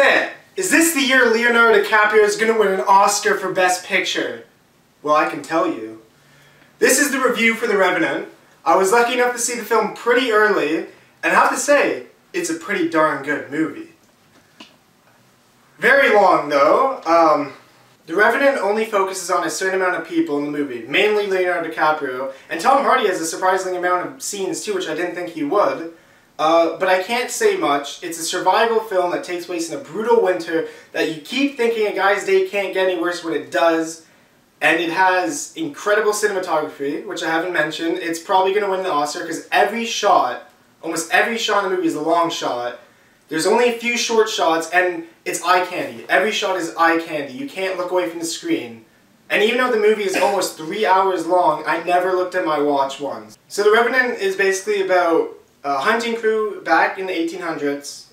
Revenant! Is this the year Leonardo DiCaprio is going to win an Oscar for Best Picture? Well, I can tell you. This is the review for The Revenant. I was lucky enough to see the film pretty early, and I have to say, it's a pretty darn good movie. Very long, though. The Revenant only focuses on a certain amount of people in the movie, mainly Leonardo DiCaprio, and Tom Hardy has a surprising amount of scenes too, which I didn't think he would. But I can't say much. It's a survival film that takes place in a brutal winter that you keep thinking a guy's day can't get any worse when it does. And it has incredible cinematography, which I haven't mentioned. It's probably going to win the Oscar because every shot, almost every shot in the movie is a long shot. There's only a few short shots and it's eye candy. Every shot is eye candy. You can't look away from the screen. And even though the movie is almost 3 hours long, I never looked at my watch once. So The Revenant is basically about a hunting crew back in the 1800s,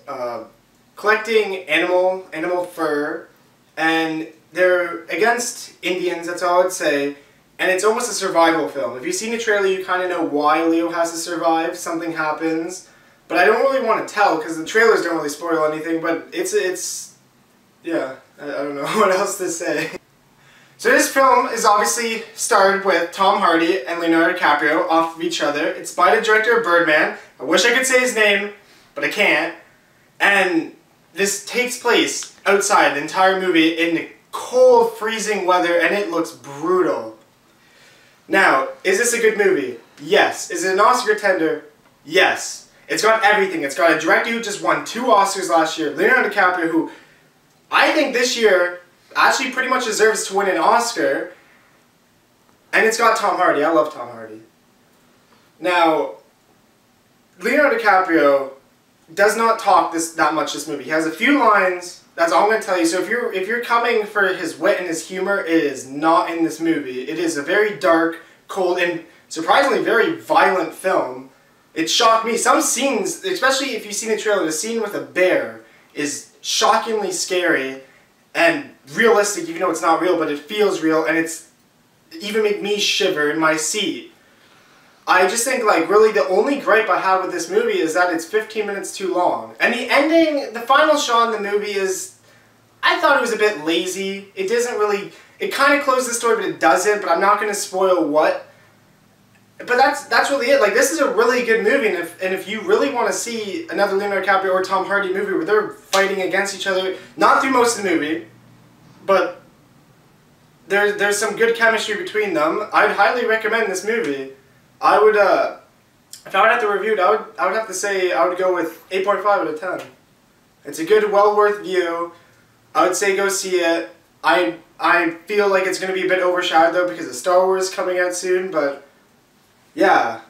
collecting animal fur, and they're against Indians, that's all I would say, and it's almost a survival film. If you've seen the trailer, you kind of know why Leo has to survive, something happens, but I don't really want to tell, because the trailers don't really spoil anything, but yeah, I don't know what else to say. So this film is obviously starred with Tom Hardy and Leonardo DiCaprio off of each other. It's by the director of Birdman. I wish I could say his name, but I can't. And this takes place outside the entire movie in the cold, freezing weather, and it looks brutal. Now, is this a good movie? Yes. Is it an Oscar contender? Yes. It's got everything. It's got a director who just won 2 Oscars last year, Leonardo DiCaprio, who I think this year actually pretty much deserves to win an Oscar, and it's got Tom Hardy. I love Tom Hardy. Now, Leonardo DiCaprio does not talk that much this movie. He has a few lines, that's all I'm going to tell you. So if you're coming for his wit and his humor, it is not in this movie. It is a very dark, cold, and surprisingly very violent film. It shocked me. Some scenes, especially if you've seen the trailer, the scene with a bear is shockingly scary and realistic, even though it's not real, but it feels real, and it's even made me shiver in my seat. I just think, like, really the only gripe I have with this movie is that it's 15 minutes too long. And the ending, the final shot in the movie is, I thought it was a bit lazy. It doesn't really, it kind of closes the story, but it doesn't, but I'm not going to spoil what. But that's really it. Like, this is a really good movie, and if you really want to see another Leonardo DiCaprio or Tom Hardy movie where they're fighting against each other, not through most of the movie, but there's some good chemistry between them, I'd highly recommend this movie. I would, if I would have to review it, I would have to say I would go with 8.5 out of 10. It's a good, well worth view. I would say go see it. I feel like it's going to be a bit overshadowed though because of Star Wars coming out soon, but yeah,